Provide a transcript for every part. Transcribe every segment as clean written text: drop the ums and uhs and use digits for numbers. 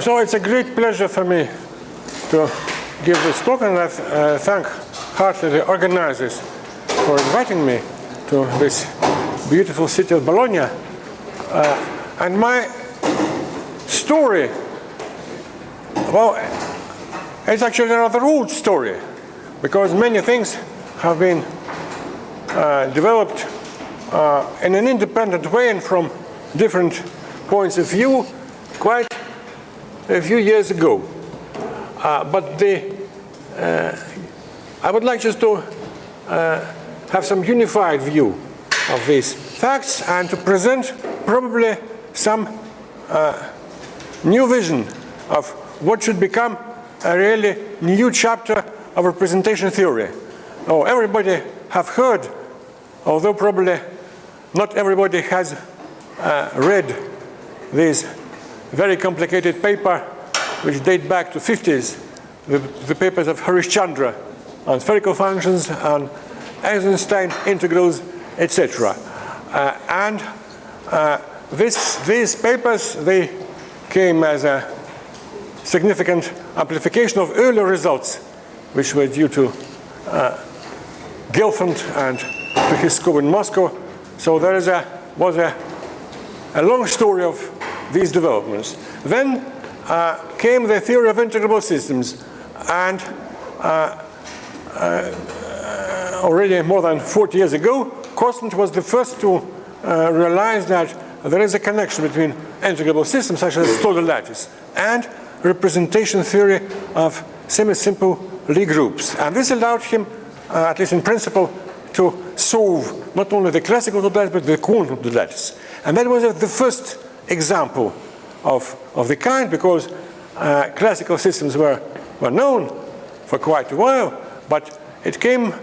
So it's a great pleasure for me to give this talk, and I thank heartily the organizers for inviting me to this beautiful city of Bologna. And my story, well, it's actually a rather old story, because many things have been developed in an independent way and from different points of view quite a few years ago. But I would like just to have some unified view of these facts and to present probably some new vision of what should become a really new chapter of representation theory. Oh, everybody have heard, although probably not everybody has read this very complicated paper which date back to 50s, the papers of Harishchandra on spherical functions, on Eisenstein integrals, etc. And these papers, they came as a significant amplification of earlier results, which were due to Gelfand and to his school in Moscow. So there was a long story of these developments. Then came the theory of integrable systems, and already more than 40 years ago, Kostant was the first to realize that there is a connection between integrable systems such as Toda lattice and representation theory of semi-simple Lie groups. And this allowed him, at least in principle, to solve not only the classical Toda lattice, but the quantum Toda lattice. And that was the first example of the kind, because classical systems were known for quite a while, but it came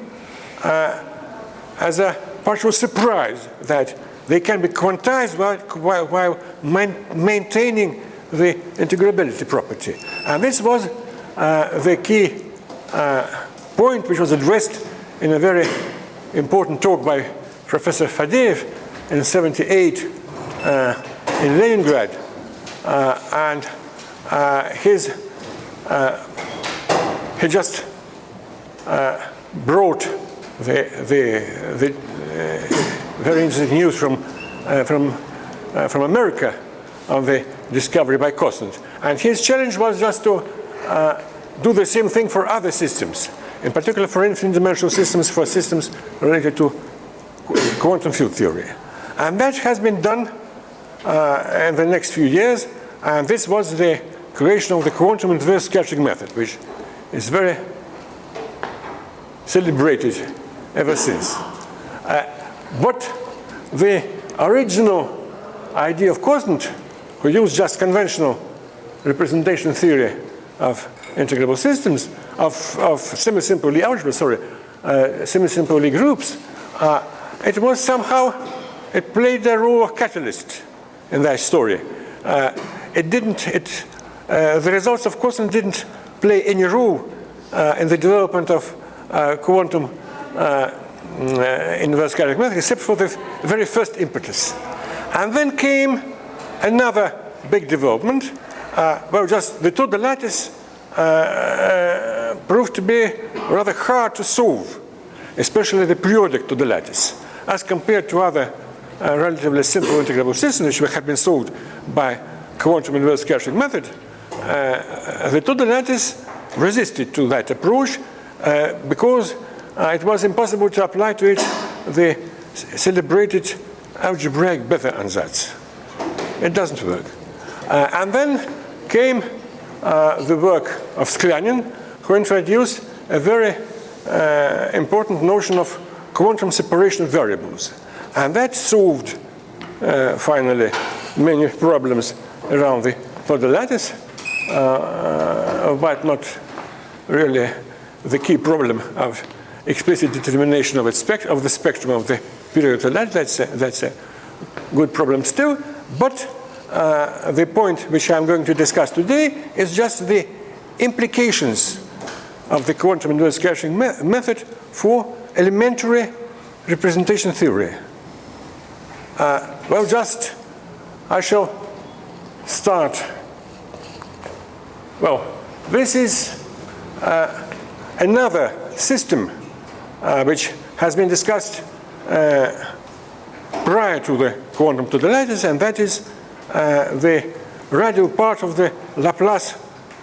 as a partial surprise that they can be quantized while maintaining the integrability property. And this was the key point which was addressed in a very important talk by Professor Fadeev in '78 in Leningrad. And he just brought the very interesting news from America on the discovery by Kostant. And his challenge was just to do the same thing for other systems, in particular for infinite-dimensional systems, for systems related to quantum field theory. And that has been done in the next few years, and this was the creation of the quantum inverse scattering method, which is very celebrated ever since. But the original idea of Kostant, who used just conventional representation theory of integrable systems, of semi-simple Lie algebra, semi-simple Lie groups, it was somehow, it played the role of catalyst in that story. The results of Kostant didn't play any role in the development of quantum inverse scattering method, except for the very first impetus. And then came another big development. Just the Toda lattice proved to be rather hard to solve, especially the periodic Toda lattice, as compared to other relatively simple integrable systems which had been solved by quantum inverse scattering method. The Toda lattice resisted to that approach because it was impossible to apply to it the celebrated algebraic Bethe ansatz. It doesn't work. And then came the work of Sklyanin, who introduced a very important notion of quantum separation of variables. And that solved, finally, many problems around the Toda lattice, but not really the key problem of explicit determination of the spectrum of the period Toda lattice. That's a good problem still. But the point which I'm going to discuss today is just the implications of the quantum inverse scattering method for elementary representation theory. I shall start Well, this is another system which has been discussed prior to the quantum to the lattice, and that is the radial part of the Laplace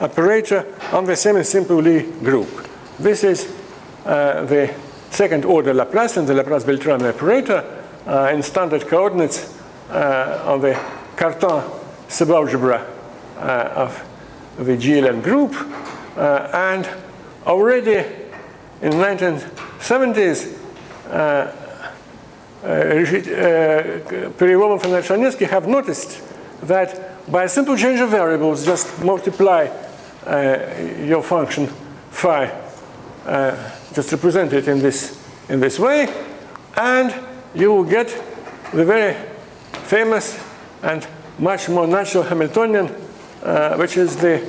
operator on the semi-simple Lie group. This is the second order Laplace and the Laplace-Beltrami operator in standard coordinates on the Cartan subalgebra of the GLN group. And already in the 1970s, Petersburg and Harishchandra have noticed that by a simple change of variables, just multiply your function phi, just represent it in this way, and you will get the very famous and much more natural Hamiltonian, which is the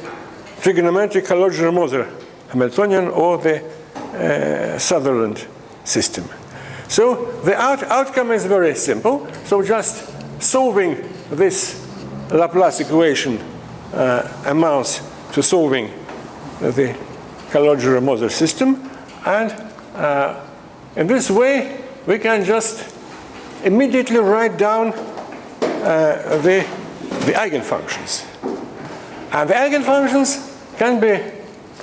trigonometric Hallogian-Moser Hamiltonian, or the Sutherland system. So the outcome is very simple. So just solving this Laplace equation amounts to solving the Hallogian-Moser system, and in this way we can just immediately write down the eigenfunctions. And the eigenfunctions can be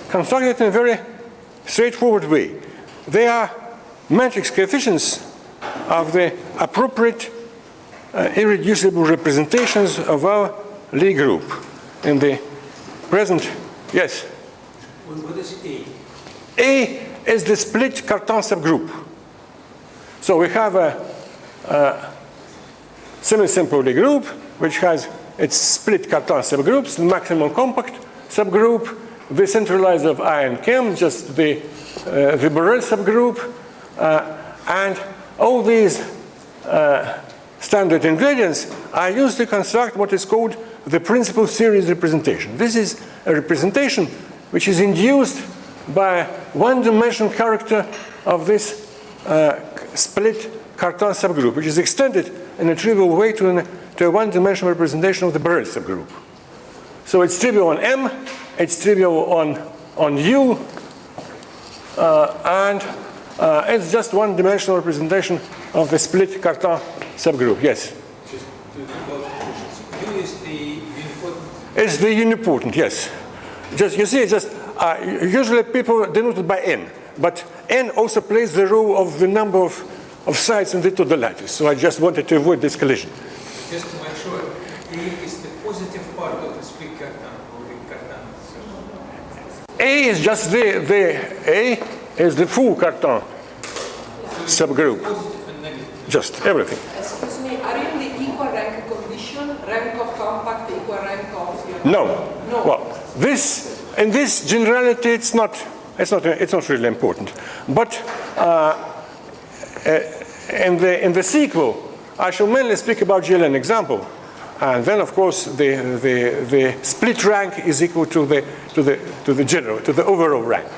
constructed in a very straightforward way. They are matrix coefficients of the appropriate irreducible representations of our Lie group. In the present, yes? What is A? A is the split Cartan subgroup. So we have a semi-simple Lie group, which has its split Cartan subgroups, the maximum compact subgroup, the centralizer of I and Chem, just the Borel subgroup, and all these standard ingredients are used to construct what is called the principal series representation. This is a representation which is induced by one-dimensional character of this split Cartan subgroup, which is extended in a trivial way to a one-dimensional representation of the Borel subgroup. So it's trivial on M, it's trivial on U, and it's just one-dimensional representation of the split Cartan subgroup. Yes? Just U is the unipotent? It's the unipotent, yes. Just, you see, just usually people denote it by N, but N also plays the role of the number of sides in the Toda lattice. So I just wanted to avoid this collision. Just to make sure, A is the positive part of the split Cartan, or the Cartan. A is just A is the full Cartan subgroup. Positive and negative. Just everything. Excuse me, are you in the equal rank condition? Rank of compact equal rank of your... No. No. Well, in this generality, it's not really important. But in the sequel, I shall mainly speak about GLN example, and then of course the split rank is equal to the overall rank.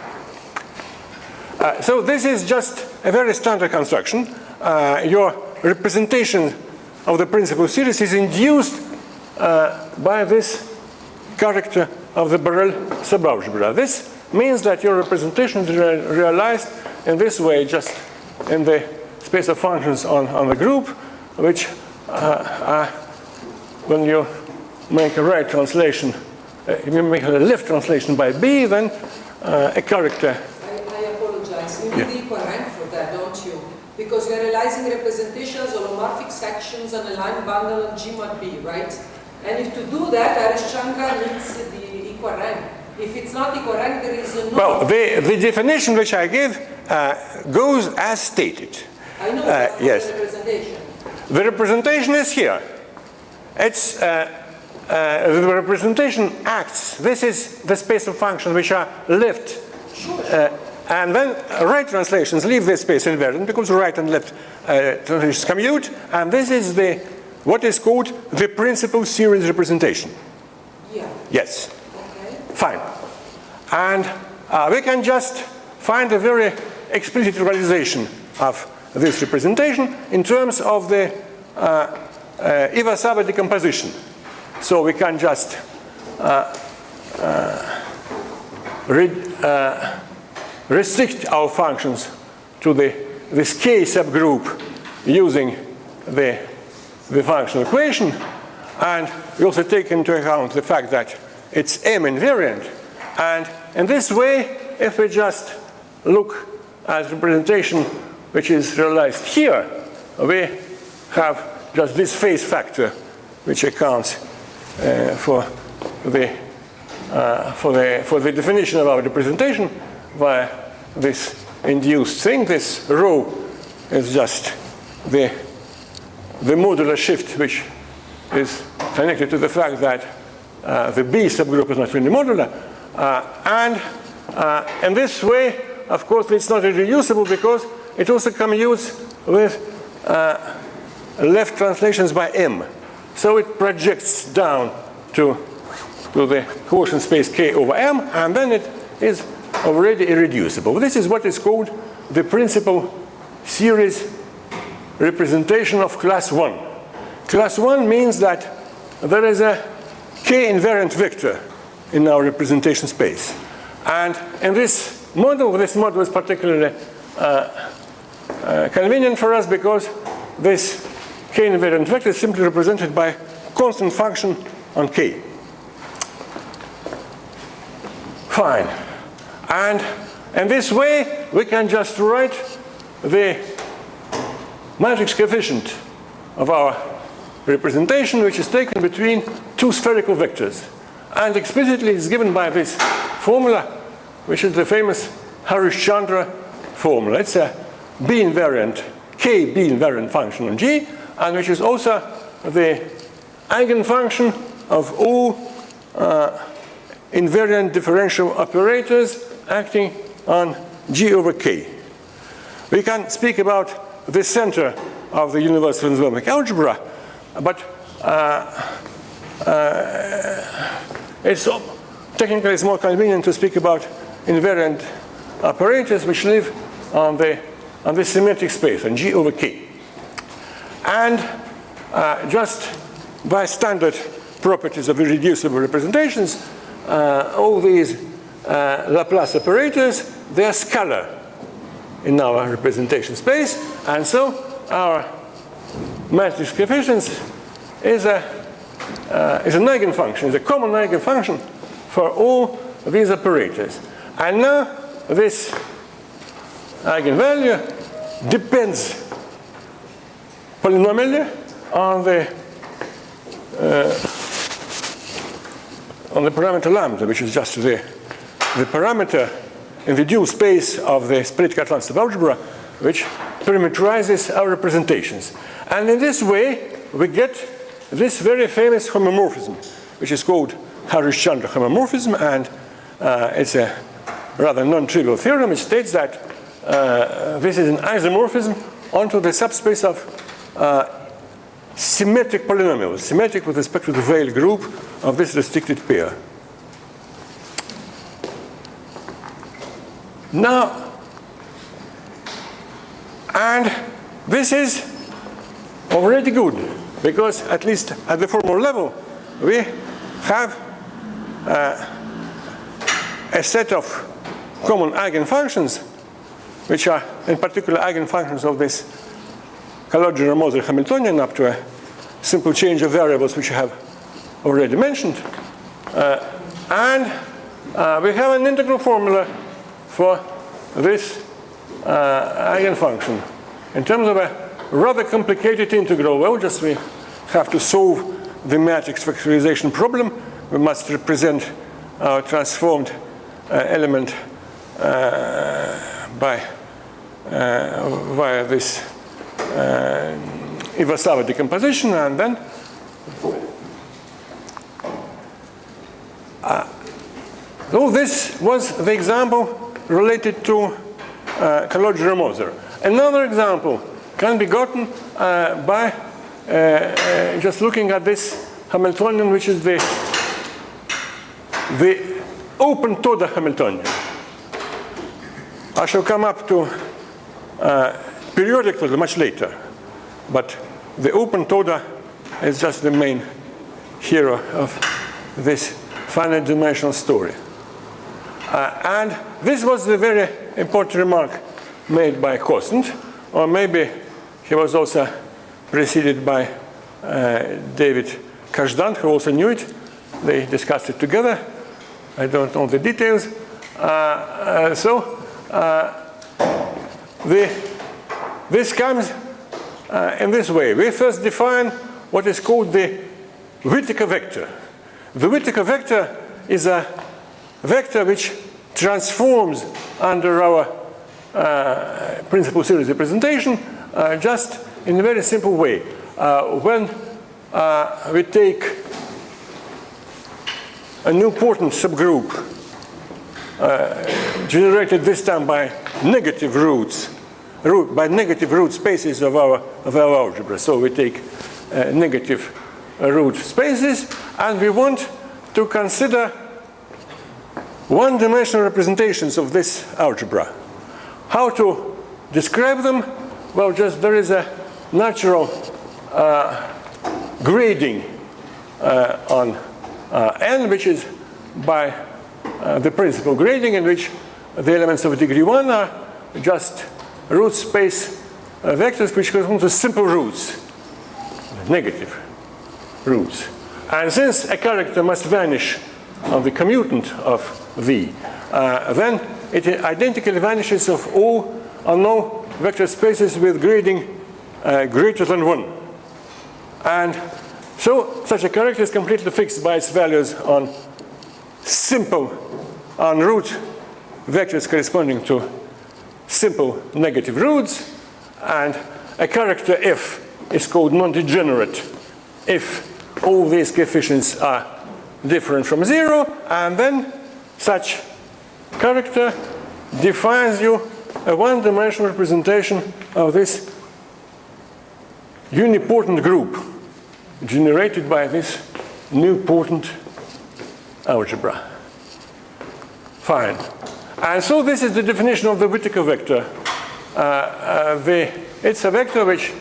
So this is just a very standard construction. Your representation of the principal series is induced by this character of the Borel subalgebra. This means that your representation is realized in this way, just in the space of functions on the group, which when you make a right translation, you make a left translation by B, then a character. I apologize. You need the equal rank for that, don't you? Because you're realizing representations, holomorphic sections on a line bundle on G mod B, right? And if to do that, Harishchandra needs the equal rank. If it's not equal rank, there is no... Well, the definition which I give goes as stated. I know, yes. The representation. The representation is here. It's the representation acts. This is the space of functions which are left. Sure. And then right translations leave this space invariant because right and left translations commute. And this is what is called the principal series representation. Yeah. Yes. Okay. Fine. And we can just find a very explicit realization of this representation in terms of the Iwasawa decomposition. So we can just restrict our functions to this K subgroup using the functional equation. And we also take into account the fact that it's M invariant. And in this way, if we just look at representation which is realized here, we have just this phase factor which accounts for the definition of our representation via this induced thing. This rho is just the modular shift which is connected to the fact that the B subgroup is not really modular. And in this way, of course, it's not irreducible because it also commutes with left translations by M. So it projects down to the quotient space K over M, and then it is already irreducible. This is what is called the principal series representation of class 1. Class 1 means that there is a K invariant vector in our representation space. And in this model is particularly convenient for us because this K invariant vector is simply represented by constant function on K. Fine. And in this way, we can just write the matrix coefficient of our representation, which is taken between two spherical vectors. And explicitly is given by this formula, which is the famous Harishchandra formula. It's a B invariant, K B invariant function on G, and which is also the eigenfunction of all invariant differential operators acting on G over K. We can speak about the center of the universal isomorphic algebra, but technically it's more convenient to speak about invariant operators which live on the symmetric space, on G over K. And just by standard properties of irreducible representations, all these Laplace operators, they are scalar in our representation space, and so our matrix coefficients is an eigenfunction, is a common eigenfunction for all these operators. And now this eigenvalue depends polynomially on the parameter lambda, which is just the parameter in the dual space of the split-Cartan-stop algebra, which parameterizes our representations. And in this way, we get this very famous homomorphism, which is called Harishchandra homomorphism, and it's a rather non-trivial theorem. It states that this is an isomorphism onto the subspace of symmetric polynomials, symmetric with respect to the Weil group of this restricted pair. Now, and this is already good, because at least at the formal level, we have a set of common eigenfunctions, which are in particular eigenfunctions of this Kalodger-Moser Hamiltonian up to a simple change of variables, which I have already mentioned. And we have an integral formula for this eigenfunction in terms of a rather complicated integral. Well, just we have to solve the matrix factorization problem. We must represent our transformed element via this Iwasawa decomposition, and then so this was the example related to Kalodger-Moser. Another example can be gotten by just looking at this Hamiltonian, which is the open Toda Hamiltonian. I shall come up to periodic Toda much later, but the open Toda is just the main hero of this finite dimensional story. And this was the very important remark made by Costant, or maybe he was also preceded by David Kazhdan, who also knew it. They discussed it together. I don't know the details. This comes in this way. We first define what is called the Whittaker vector. The Whittaker vector is a vector which transforms under our principal series representation just in a very simple way. When we take a nilpotent subgroup generated this time by negative root spaces of our algebra. So we take negative root spaces, and we want to consider one-dimensional representations of this algebra. How to describe them? Well, just there is a natural grading on n, which is by the principal grading, in which the elements of degree 1 are just root space vectors which correspond to simple roots, negative roots. And since a character must vanish on the commutant of V, then it identically vanishes of all unknown vector spaces with grading greater than 1. And so such a character is completely fixed by its values on simple, on root vectors corresponding to simple negative roots. And a character F is called non-degenerate if all these coefficients are different from 0. And then such character defines you a one-dimensional representation of this unipotent group generated by this nilpotent algebra. Fine. And so this is the definition of the Whittaker vector. It's a vector which,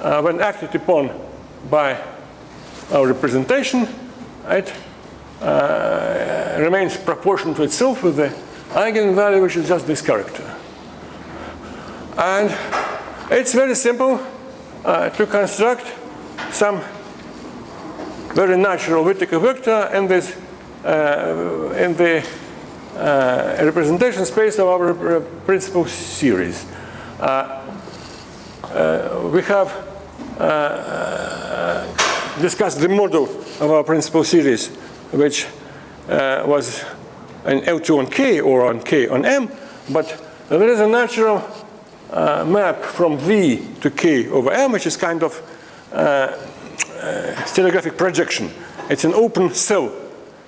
when acted upon by our representation, it remains proportional to itself with the eigenvalue, which is just this character. And it's very simple to construct some very natural Whittaker vector in this in the representation space of our principal series. We have discussed the model of our principal series, which was an L2 on K or on K on M, but there is a natural map from V to K over M, which is kind of stereographic projection. It's an open cell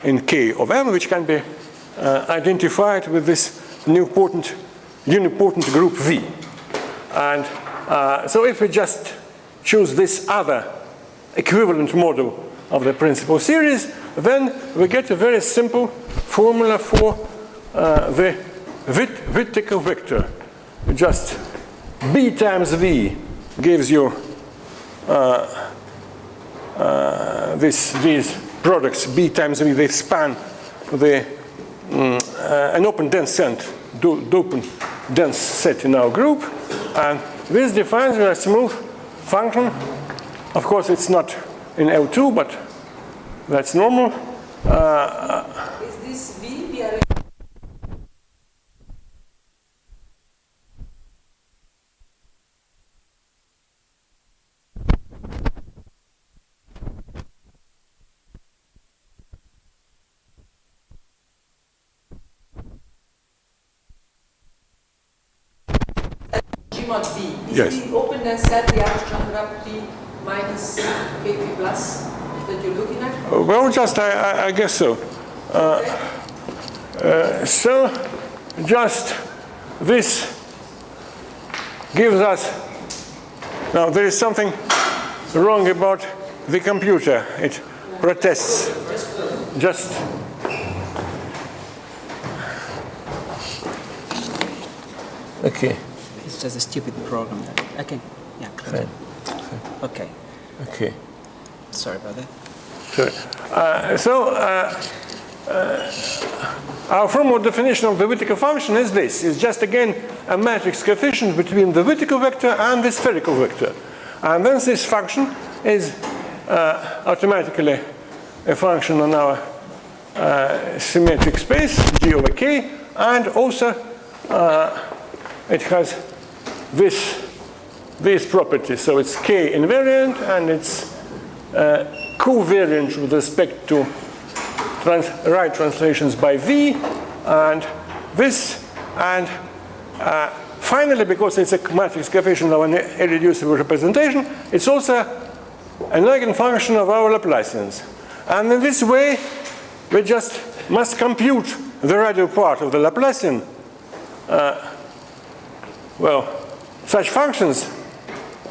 in K of M, which can be identified with this unipotent group V. And so if we just choose this other equivalent model of the principal series, then we get a very simple formula for the Whittaker vector. Just B times V gives you these products, B times V, they span an open dense set, open dense set in our group, and this defines a smooth function. Of course, it's not in L2, but that's normal. Is this V? G mod B. Is yes. the open dense set the Harishchandra P minus KP plus that you're looking at? Well, just I guess so. So just this gives us, now there is something wrong about the computer. It protests. Just okay. It's just a stupid program. Okay. Yeah. Fine. Okay. Okay. Sorry about that. Sure. our formal definition of the Whittaker function is this. It's just, again, a matrix coefficient between the Whittaker vector and the spherical vector. And then this function is automatically a function on our symmetric space, G over K, and also it has these properties. So it's K invariant, and it's covariant with respect to right translations by V, and this, and finally, because it's a matrix coefficient of an irreducible representation, it's also an eigenfunction of our Laplacians. And in this way, we just must compute the radial part of the Laplacian. Well, such functions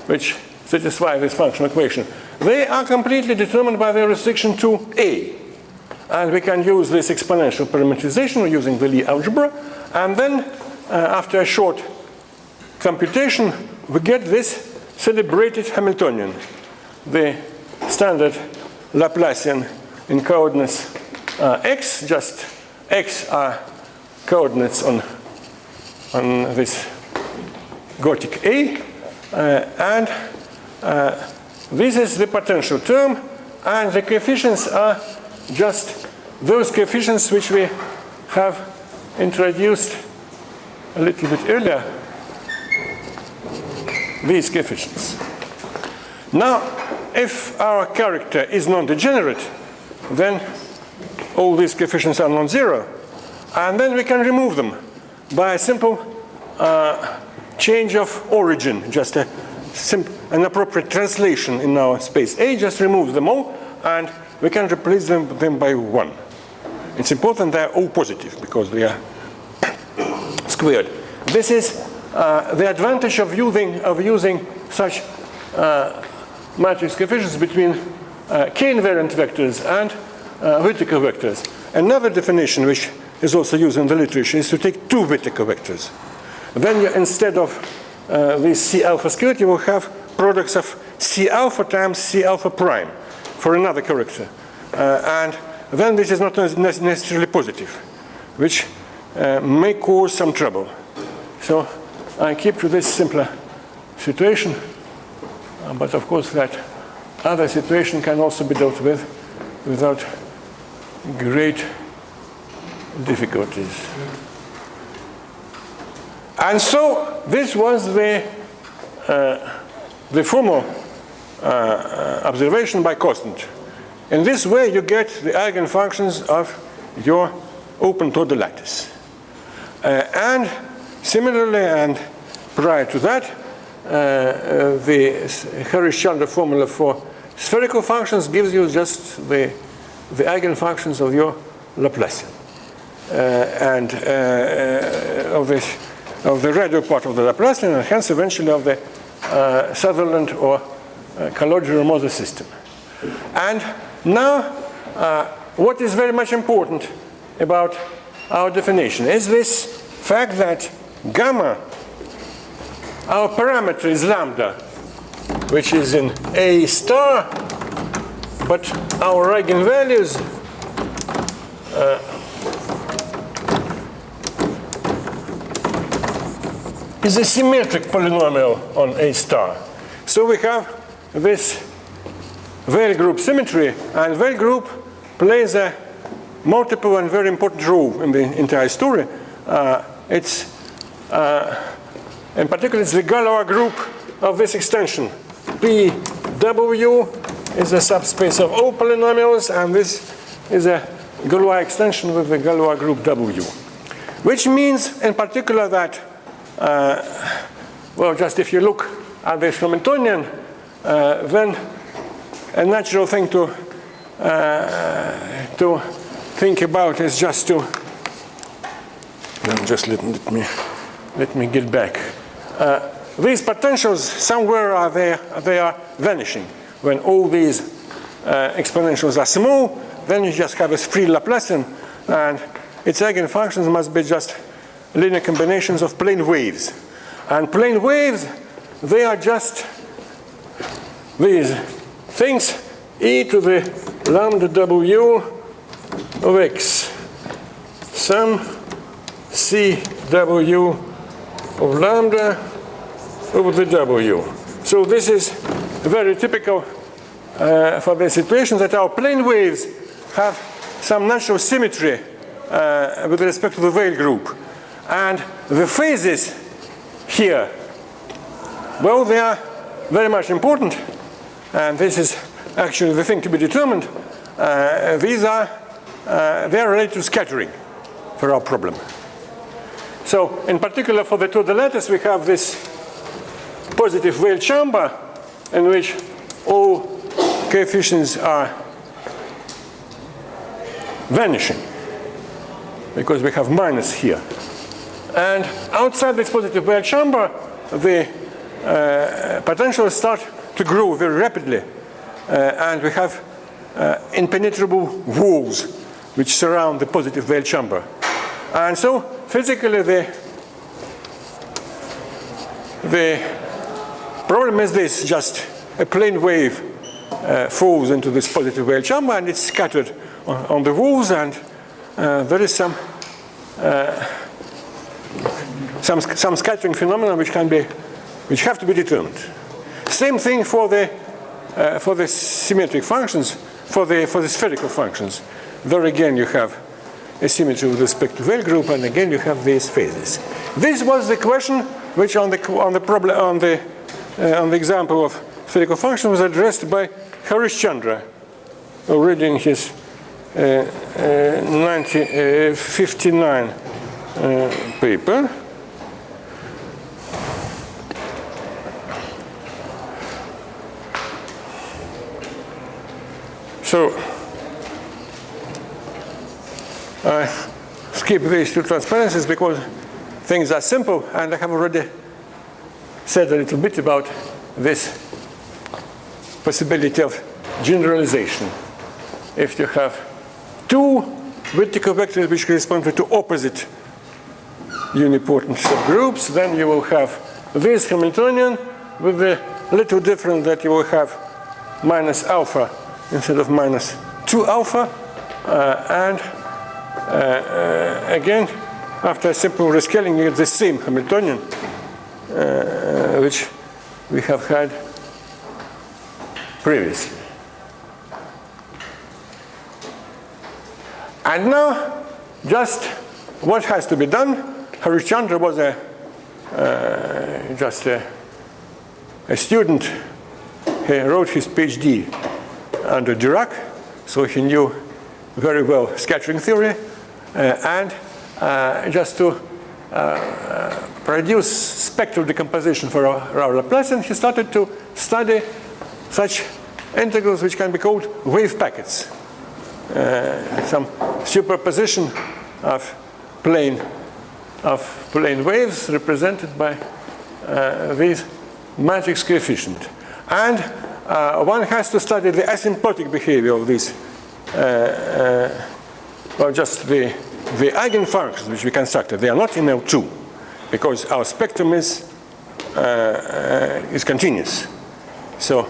which satisfy this functional equation, they are completely determined by their restriction to A. And we can use this exponential parameterization using the Lie algebra. And then, after a short computation, we get this celebrated Hamiltonian, the standard Laplacian in coordinates x, just x are coordinates on this Gothic A, and this is the potential term, and the coefficients are just those coefficients which we have introduced a little bit earlier, these coefficients. Now, if our character is non-degenerate, then all these coefficients are non-zero, and then we can remove them by a simple change of origin, just an appropriate translation in our space A, just remove them all, and we can replace them by 1. It's important they are all positive because they are squared. This is the advantage of using such matrix coefficients between K-invariant vectors and Whittaker vectors. Another definition which is also used in the literature is to take two Whittaker vectors. Then you, instead of this C alpha squared, you will have products of C alpha times C alpha prime for another character. And then this is not necessarily positive, which may cause some trouble. So I keep to this simpler situation, but of course that other situation can also be dealt with without great difficulties. And so this was the formal observation by constant. In this way, you get the eigenfunctions of your open Toda lattice. And similarly, and prior to that, the Harishchandra formula for spherical functions gives you just the eigenfunctions of your Laplacian. And of the radial part of the Laplacian, and hence eventually of the Sutherland or Calogero-Moses system. And now, what is very much important about our definition is this fact that gamma, our parameter is lambda, which is in A star, but our eigenvalues is a symmetric polynomial on A star. So we have this Weil group symmetry, and Weil group plays a multiple and very important role in the entire story. It's in particular, it's the Galois group of this extension. PW is a subspace of all polynomials, and this is a Galois extension with the Galois group W. Which means, in particular, that, well, just if you look at this Hamiltonian, then a natural thing to think about is just to let me get back. These potentials somewhere are there, they are vanishing. When all these exponentials are small, then you just have a free Laplacian, and its eigenfunctions must be just linear combinations of plane waves. And plane waves, they are just these things, e to the lambda w of x. sum CW of lambda over the W. So this is very typical for the situation that our plane waves have some natural symmetry with respect to the Weyl group. And the phases here, well, they are very much important. And this is actually the thing to be determined. These are, they are related to scattering for our problem. So in particular for the Toda lattice, we have this positive Weyl chamber in which all coefficients are vanishing because we have minus here. And outside this positive Weyl chamber, the potentials start to grow very rapidly. And we have impenetrable walls which surround the positive Weyl chamber. And so physically the problem is this: just a plane wave falls into this positive Weyl chamber and it's scattered on the walls, and there is some scattering phenomena which have to be determined. Same thing for the symmetric functions, for the spherical functions. There again you have a symmetry with respect to Weyl group, and again you have these phases. This was the question which on the example of spherical function was addressed by Harishchandra already in his 1959 paper. So I skip these two transparencies because things are simple, and I have already said a little bit about this possibility of generalization. If you have two vertical vectors which correspond to two opposite unipotent subgroups, then you will have this Hamiltonian with the little difference that you will have minus alpha instead of minus 2 alpha. Again, after a simple rescaling, you get the same Hamiltonian, which we have had previously. And now, just what has to be done? Harishchandra was just a student. He wrote his PhD under Dirac, so he knew very well scattering theory. And just to produce spectral decomposition for our Laplacian, he started to study such integrals which can be called wave packets. Some superposition of plane waves represented by these matrix coefficient. And one has to study the asymptotic behavior of these, well, just the eigenfunctions which we constructed. They are not in L2 because our spectrum is continuous. So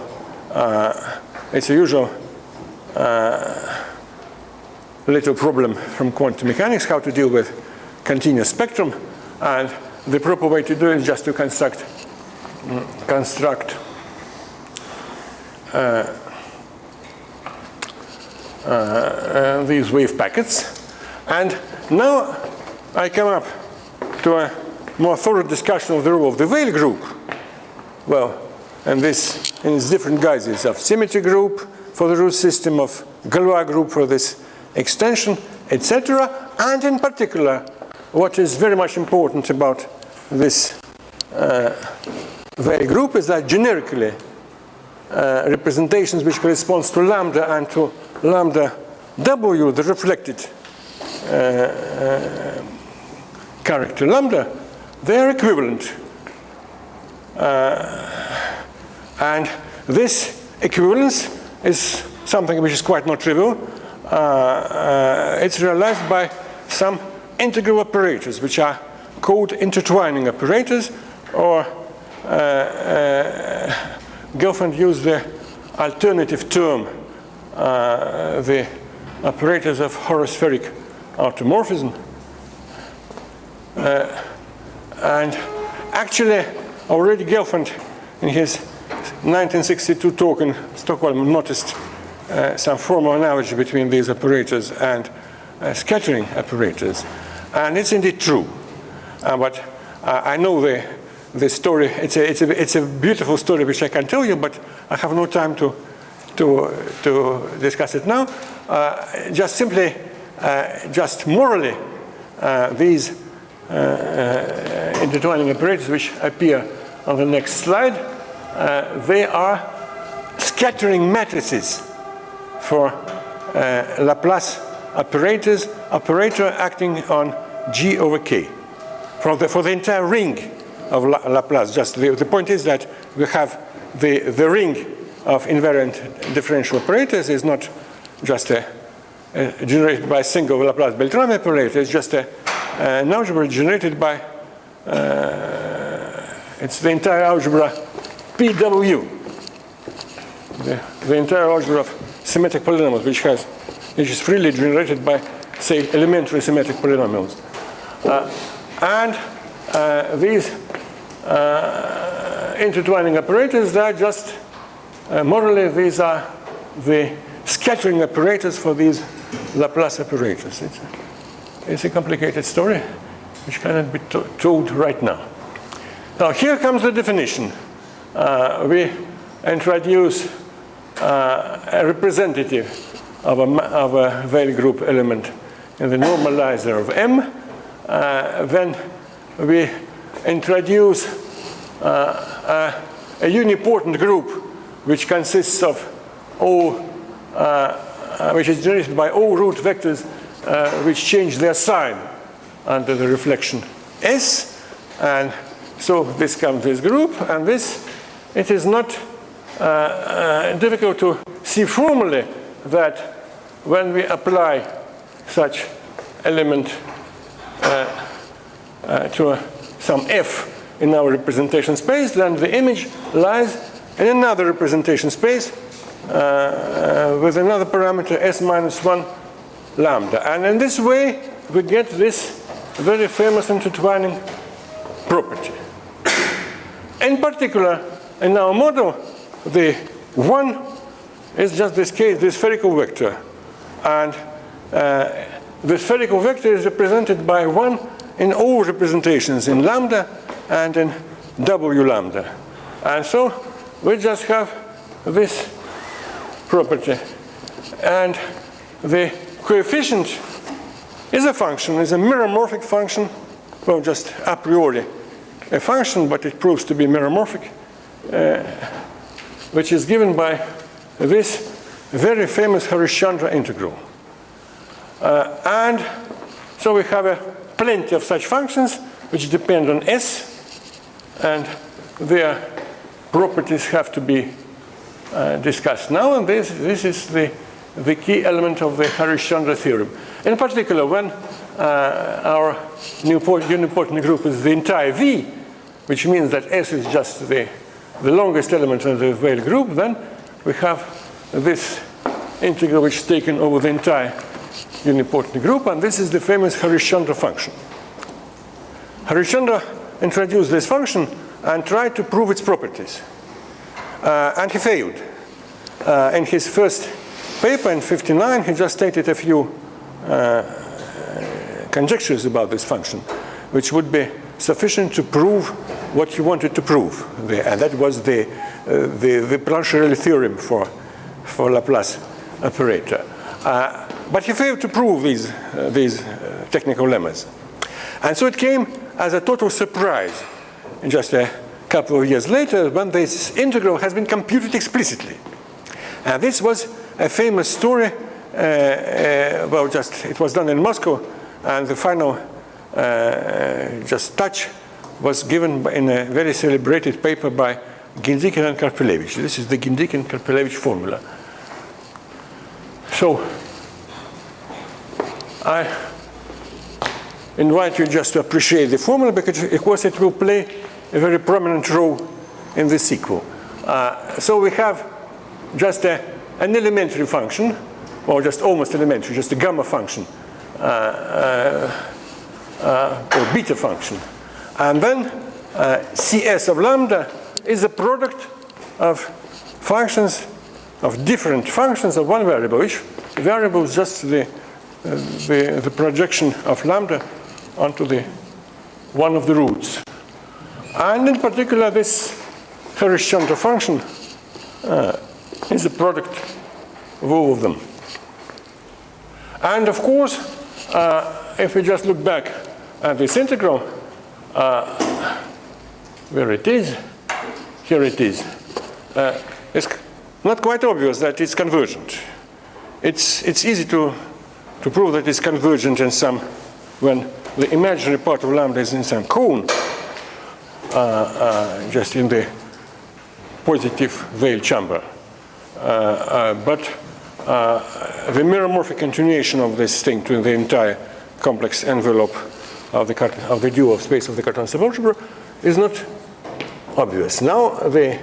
it's a usual little problem from quantum mechanics, how to deal with continuous spectrum. And the proper way to do it is just to construct these wave packets. And now I come up to a more thorough discussion of the role of the Weyl group. Well, and this in its different guises of symmetry group for the root system, of Galois group for this extension, etc. And in particular, what is very much important about this Weyl group is that generically representations which corresponds to lambda and to lambda W, the reflected character lambda, they are equivalent. And this equivalence is something which is quite not trivial. It's realized by some integral operators which are called intertwining operators, or Gelfand used the alternative term, the operators of horospheric automorphism. And actually, already Gelfand, in his 1962 talk in Stockholm, noticed some formal analogy between these operators and scattering operators. And it's indeed true. But I know the story. It's a beautiful story which I can tell you, but I have no time to discuss it now. Just simply, just morally, these intertwining operators which appear on the next slide, they are scattering matrices for Laplace operator acting on G over K for the entire ring of Laplace. Just the point is that we have the ring of invariant differential operators is not just generated by a single Laplace-Beltrami operator. It's just an algebra generated by it's the entire algebra PW, the entire algebra of symmetric polynomials, which is freely generated by, say, elementary symmetric polynomials. And these intertwining operators, they are just, morally, these are the scattering operators for these Laplace operators. It's a complicated story, which cannot be told right now. Now, here comes the definition. We introduce a representative of a Weil group element in the normalizer of M. Then we introduce a unipotent group which consists of O, which is generated by O root vectors which change their sign under the reflection S. And so this comes this group, and this, it is not difficult to see formally that when we apply such element to some F in our representation space, then the image lies in another representation space with another parameter S minus 1 lambda. And in this way, we get this very famous intertwining property. In particular, in our model, the 1 is just this case, this spherical vector. And the spherical vector is represented by 1 in all representations, in lambda and in W lambda. And so we just have this property. And the coefficient is a function, is a meromorphic function, well, just a priori a function, but it proves to be meromorphic, which is given by this very famous Harishchandra integral. And so we have plenty of such functions which depend on S, and their properties have to be discussed now. And this is the key element of the Harishchandra theorem. In particular, when our unipotent group is the entire V, which means that S is just the longest element of the Weil group, then we have this integral which is taken over the entire unipotent group, and this is the famous Harishchandra function. Harishchandra introduced this function and tried to prove its properties. And he failed. In his first paper in '59, he just stated a few conjectures about this function, which would be sufficient to prove what he wanted to prove. And that was the Plancherel theorem for Laplace operator. But he failed to prove these technical lemmas. And so it came as a total surprise just a couple of years later when this integral has been computed explicitly. And this was a famous story. Well, just it was done in Moscow, and the final just touch was given in a very celebrated paper by Gindikin and Karpelevich. This is the Gindikin-Karpelevich formula. So I invite you just to appreciate the formula, because of course it will play a very prominent role in the sequel. So we have just an elementary function, or just almost elementary, just a gamma function, or beta function. And then CS of lambda is a product of functions, of different functions of one variable. Each variable is just the projection of lambda onto one of the roots. And in particular, this Harishchandra function is a product of all of them. And of course, if we just look back at this integral, where it is, here it is, it's not quite obvious that it's convergent. It's easy to prove that it's convergent in some, when the imaginary part of lambda is in some cone, just in the positive Weyl chamber. But the meromorphic continuation of this thing to the entire complex envelope of the dual space of the Cartan subalgebra is not obvious. Now the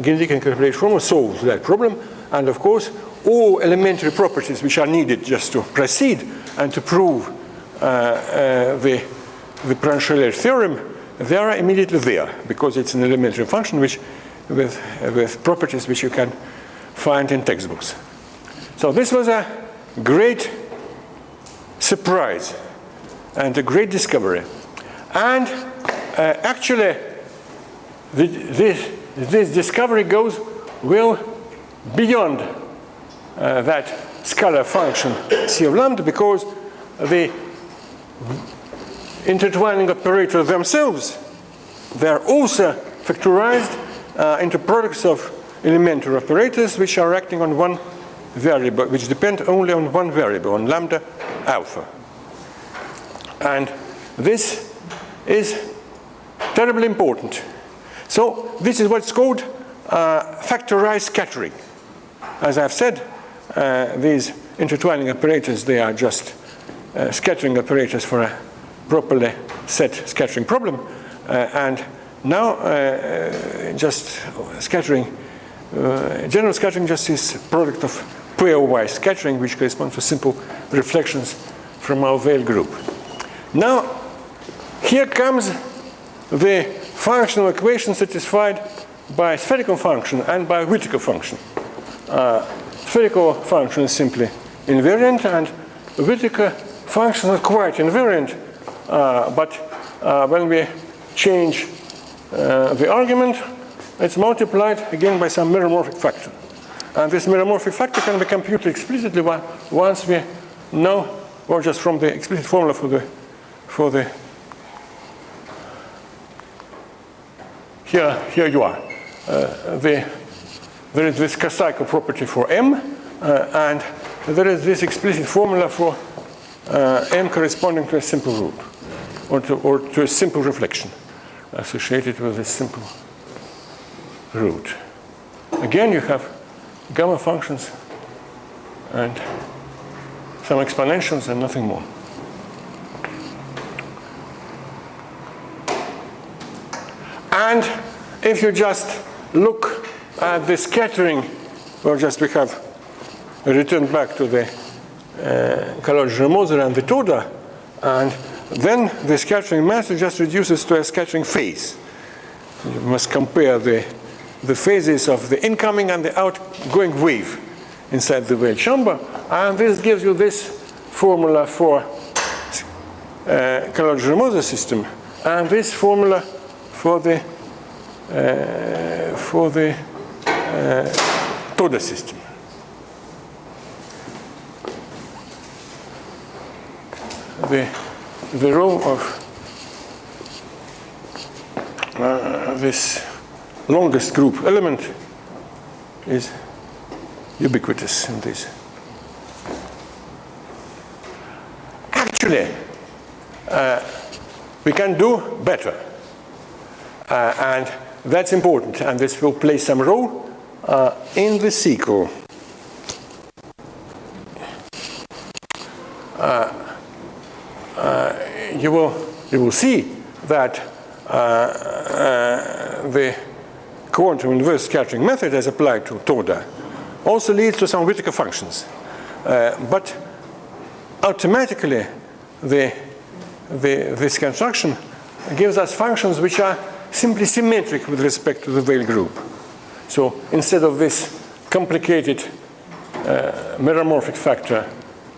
genetic encapsulation formula solves that problem, and of course all elementary properties which are needed just to proceed and to prove the Pranchler theorem, they are immediately there, because it's an elementary function which with properties which you can find in textbooks. So this was a great surprise and a great discovery. And actually, this discovery goes well beyond that scalar function C of lambda, because the intertwining operators themselves, they're also factorized into products of elementary operators which are acting on one variable, which depend only on one variable, on lambda alpha. And this is terribly important. So this is what's called Factorize Scattering. As I've said, these intertwining operators, they are just scattering operators for a properly set scattering problem. And now just scattering, general scattering just is a product of pairwise scattering, which corresponds to simple reflections from our Weyl group. Now, here comes the functional equation satisfied by spherical function and by Whittaker function. Spherical function is simply invariant, and Whittaker function is quite invariant, but when we change the argument, it's multiplied again by some meromorphic factor. And this meromorphic factor can be computed explicitly once we know, or just from the explicit formula for the here you are. There is this Kosaiko property for M, and there is this explicit formula for M corresponding to a simple root, or to a simple reflection associated with a simple root. Again, you have gamma functions and some exponentials and nothing more. And if you just look at the scattering, well, just we have returned back to the Kalodge-Moser and the Toda, and then the scattering method just reduces to a scattering phase. You must compare the phases of the incoming and the outgoing wave inside the Weyl chamber, and this gives you this formula for Kalodge-Moser system, and this formula for the Toda system. The role of this longest group element is ubiquitous in this. Actually, we can do better, and that's important, and this will play some role in the sequel. You will see that the quantum inverse scattering method as applied to Toda also leads to some Whittaker functions. But automatically, the this construction gives us functions which are simply symmetric with respect to the Weyl group. So instead of this complicated meromorphic factor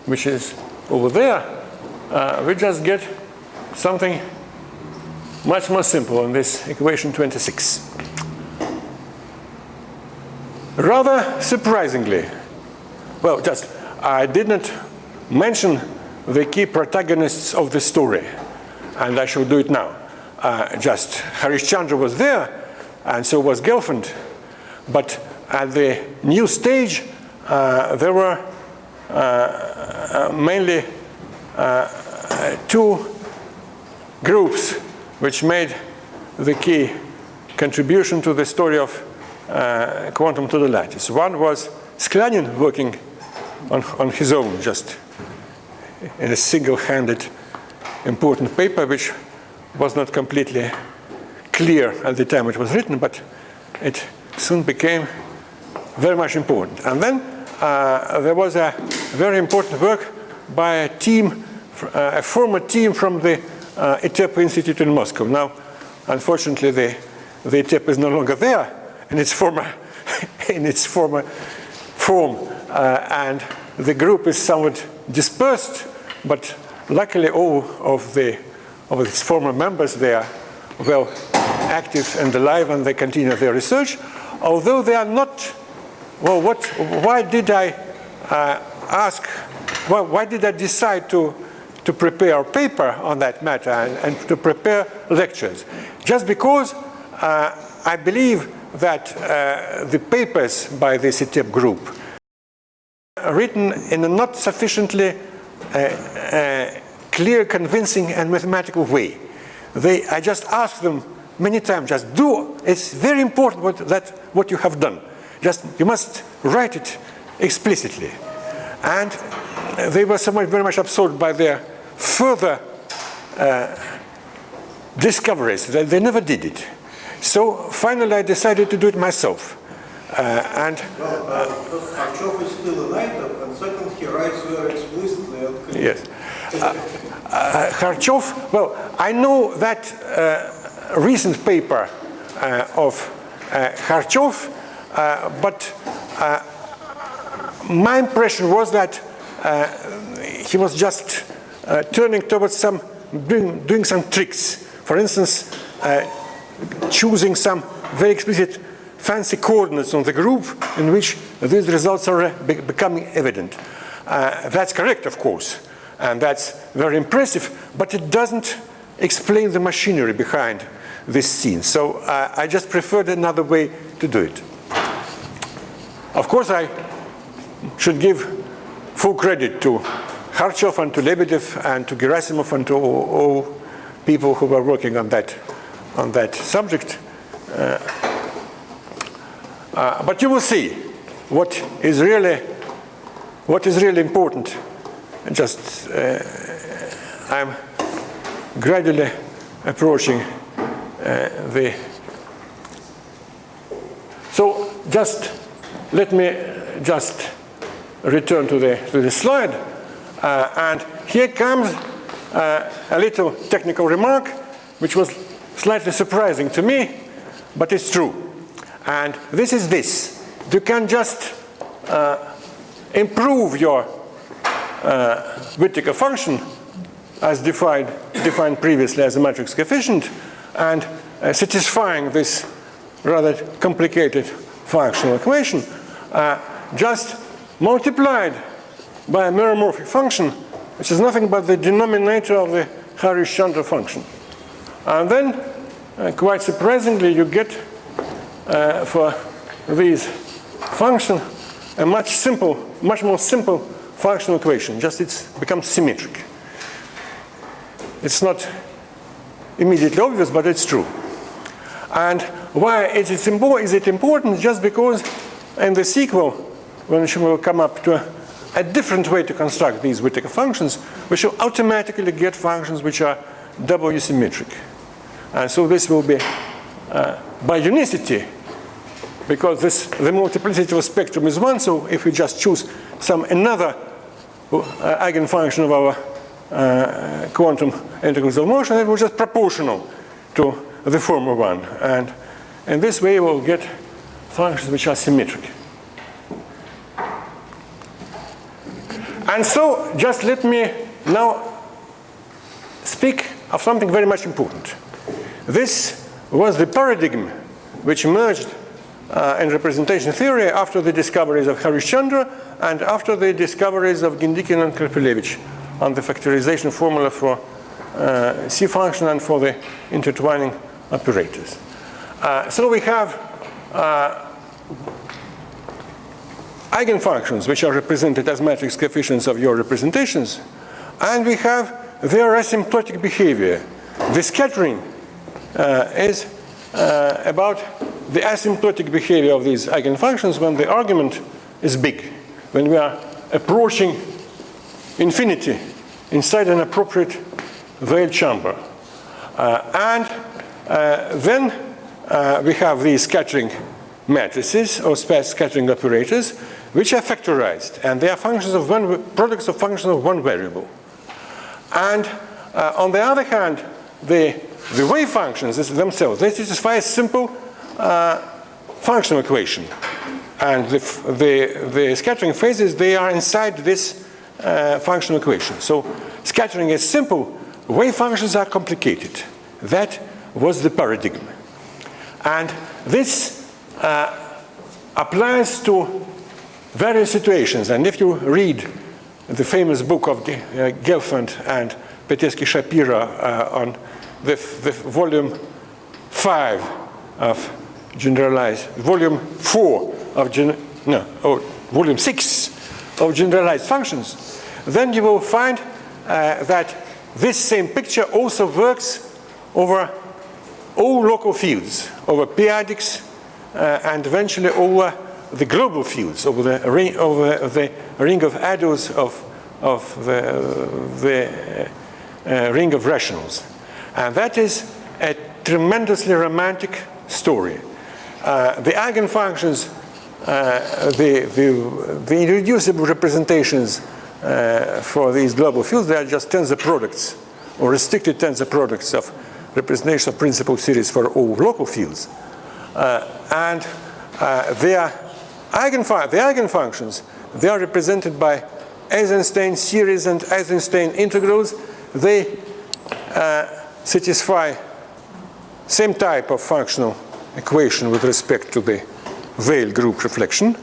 which is over there, we just get something much more simple in this equation 26. Rather surprisingly, well, just I didn't mention the key protagonists of the story, and I shall do it now. Just Harishchandra was there, and so was Gelfand. But at the new stage, there were mainly two groups which made the key contribution to the story of quantum to the lattice. One was Sklyanin working on his own, just in a single-handed important paper, which was not completely clear at the time it was written, but it soon became very much important. And then there was a very important work by a team, a former team from the ITEP Institute in Moscow. Now, unfortunately, the ITEP is no longer there in its former form, and the group is somewhat dispersed, but luckily all of its former members, they are well active and alive, and they continue their research, although they are not. Well, why did I why did I decide to prepare a paper on that matter and to prepare lectures? Just because I believe that the papers by this ITEP group are written in a not sufficiently clear, convincing, and mathematical way. I just asked them many times, it's very important what you have done. You must write it explicitly. And they were very much absorbed by their further discoveries. They never did it. So finally I decided to do it myself. Because Harchov is still alive, and second, he writes very explicitly. Yes. Harchov, well, I know that recent paper of Harchov, but my impression was that he was just turning towards doing some tricks. For instance, choosing some very explicit fancy coordinates on the group in which these results are becoming evident. That's correct, of course, and that's very impressive, but it doesn't explain the machinery behind this scene. So I just preferred another way to do it. Of course, I should give full credit to Harchov and to Lebedev and to Gerasimov and to all people who were working on that subject. But you will see what is really important. Just I'm gradually approaching the. So just let me just return to the slide, and here comes a little technical remark, which was slightly surprising to me, but it's true. And this is this. You can just improve your Whittaker function as defined previously as a matrix coefficient, and satisfying this rather complicated functional equation, just multiplied by a meromorphic function, which is nothing but the denominator of the Harishchandra function. And then, quite surprisingly, you get for these functions a much more simple functional equation. Just it becomes symmetric. It's not immediately obvious, but it's true. And why is it important? Just because in the sequel, when we will come up to a different way to construct these Whittaker functions, we shall automatically get functions which are doubly symmetric. And so this will be by unicity, because the multiplicity of a spectrum is 1, so if we just choose another eigenfunction of our quantum integrals of motion, it was just proportional to the former one. And in this way, we'll get functions which are symmetric. And so, just let me now speak of something very much important. This was the paradigm which emerged in representation theory after the discoveries of Harishchandra and after the discoveries of Gindikin and Krapilevich on the factorization formula for C function and for the intertwining operators. So we have eigenfunctions which are represented as matrix coefficients of your representations, and we have their asymptotic behavior. The scattering is about the asymptotic behavior of these eigenfunctions when the argument is big, when we are approaching infinity inside an appropriate Weil chamber. Then we have these scattering matrices or space scattering operators which are factorized, and they are functions of products of functions of one variable. And on the other hand, the wave functions themselves, they satisfy a simple functional equation. And the scattering phases, they are inside this functional equation. So scattering is simple, wave functions are complicated. That was the paradigm. And this applies to various situations. And if you read the famous book of Gelfand and Petersky-Shapira on the volume 5 of generalized, volume 4 of volume 6 of generalized functions, then you will find that this same picture also works over all local fields, over p-adics, and eventually over the global fields, over the ring of addos of the ring of rationals. And that is a tremendously romantic story. The eigenfunctions, the irreducible representations for these global fields, they are just tensor products or restricted tensor products of representation of principal series for all local fields. And the eigenfunctions, they are represented by Eisenstein series and Eisenstein integrals. They satisfy same type of functional equation with respect to the Weil group reflection.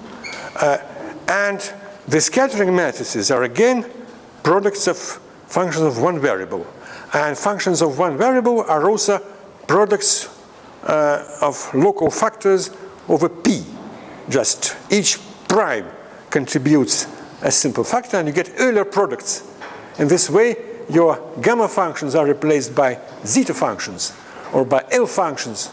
And the scattering matrices are again products of functions of one variable. And functions of one variable are also products of local factors over P. Just each prime contributes a simple factor, and you get Euler products. In this way, your gamma functions are replaced by zeta functions or by L functions,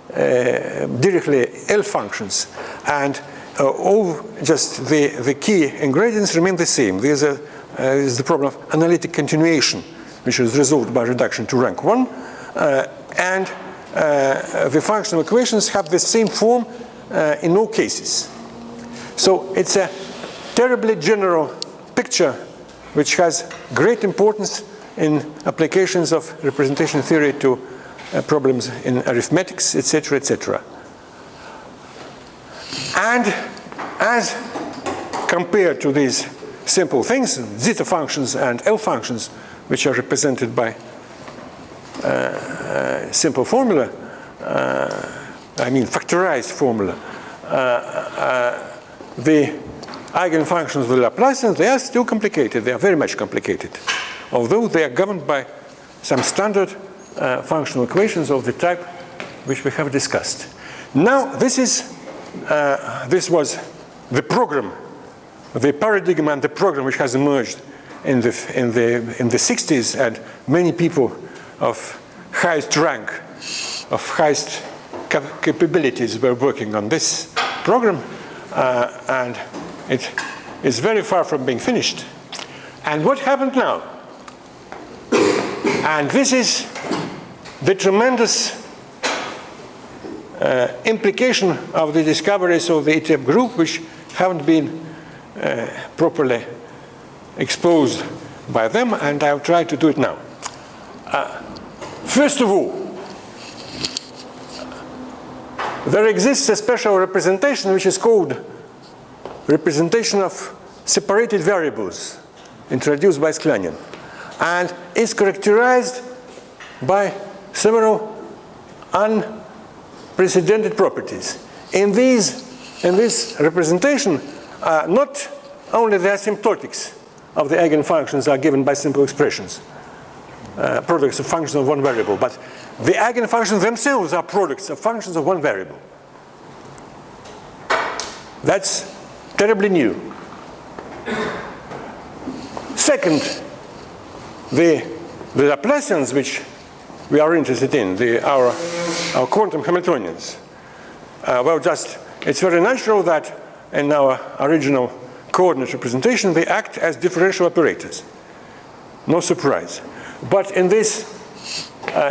directly L functions. And all just the key ingredients remain the same. This is the problem of analytic continuation, which is resolved by reduction to rank 1. And the functional equations have the same form in all cases. So it's a terribly general picture which has great importance in applications of representation theory to problems in arithmetics, etc., etc. And as compared to these simple things, zeta functions and L functions, which are represented by simple formula, I mean factorized formula, the eigenfunctions of the Laplacians, they are still complicated. They are very much complicated, although they are governed by some standard functional equations of the type which we have discussed. Now, this was the program, the paradigm and the program which has emerged in the 60s, and many people of highest rank, of highest capabilities were working on this program, and it is very far from being finished. And what happened now? And this is the tremendous implication of the discoveries of the ETEP group, which haven't been properly exposed by them, and I'll try to do it now. First of all, there exists a special representation which is called representation of separated variables, introduced by Sklenin, and is characterized by several unprecedented properties. In this representation, not only the asymptotics of the eigenfunctions are given by simple expressions, products of functions of one variable, but the eigenfunctions themselves are products of functions of one variable. That's terribly new. Second, the Laplacians, which we are interested in, our quantum Hamiltonians. Well, it's very natural that in our original coordinate representation, they act as differential operators. No surprise. But in this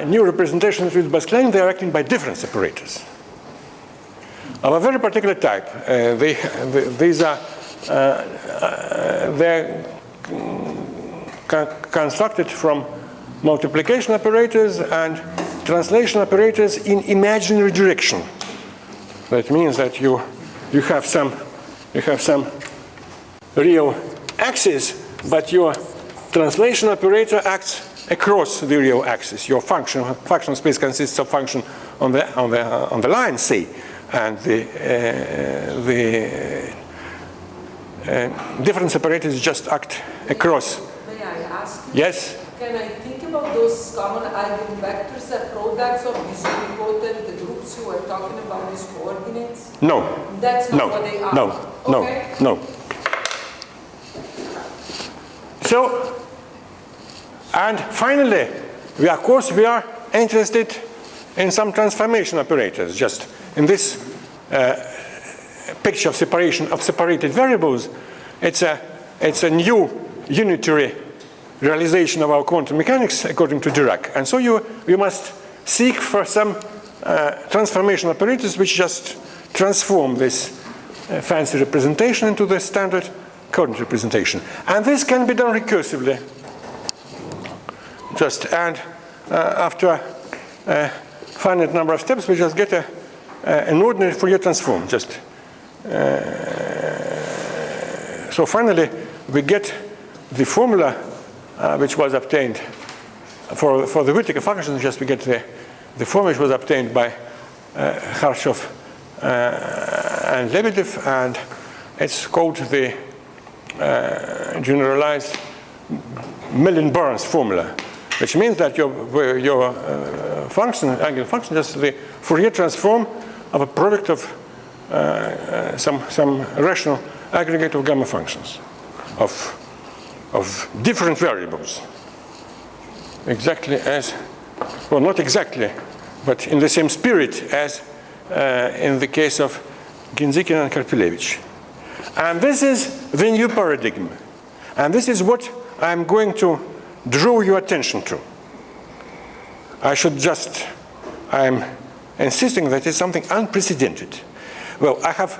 new representation introduced by Sklenin, they are acting by difference operators of a very particular type. They're constructed from multiplication operators and translation operators in imaginary direction. That means that you have some real axis, but your translation operator acts across the real axis. Your functional space consists of function on the line, say, and the difference operators just act across. May I ask you? Yes? Can I think about those common eigenvectors as products of these unipotent groups you were talking about as coordinates? No. That's not what they are? Okay. No. So, and finally, we are interested in some transformation operators. Just in this picture of separation of separated variables, it's a new unitary realization of our quantum mechanics according to Dirac. And so you must seek for some transformation operators which just transform this fancy representation into the standard coordinate representation. And this can be done recursively. After a finite number of steps, we just get an ordinary Fourier transform. So finally, we get the formula which was obtained for the Whittaker function. We get the formula which was obtained by Harshov and Lebedev, and it's called the generalized Mellin-Barnes formula, which means that your eigenfunction is the Fourier transform of a product of some rational aggregate of gamma functions of different variables. Exactly as, well, not exactly, but in the same spirit as in the case of Ginzikin and Karpilevich. And this is the new paradigm. And this is what I'm going to draw your attention to. I'm insisting that it's something unprecedented. Well, I have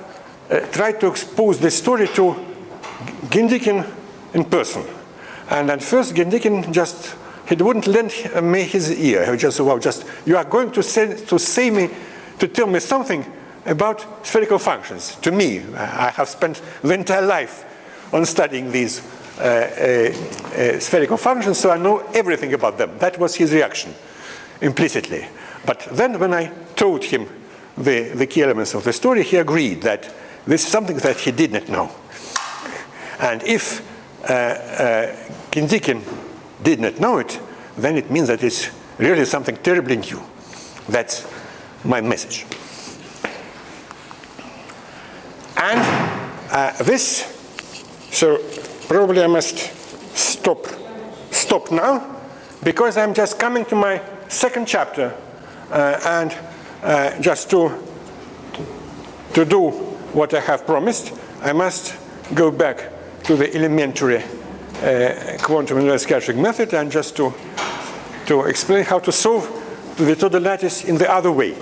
tried to expose this story to Gindikin in person. And at first, Gindikin he wouldn't lend me his ear. He just, you are going to tell me something about spherical functions. To me, I have spent the entire life on studying these spherical functions, so I know everything about them. That was his reaction, implicitly. But then when I told him the key elements of the story, he agreed that this is something that he did not know. And if Gindikin did not know it, then it means that it's really something terribly new. That's my message. And so probably I must stop now, because I'm just coming to my second chapter, and just to do what I have promised, I must go back to the elementary quantum inverse scattering method, and just to explain how to solve the Toda lattice in the other way.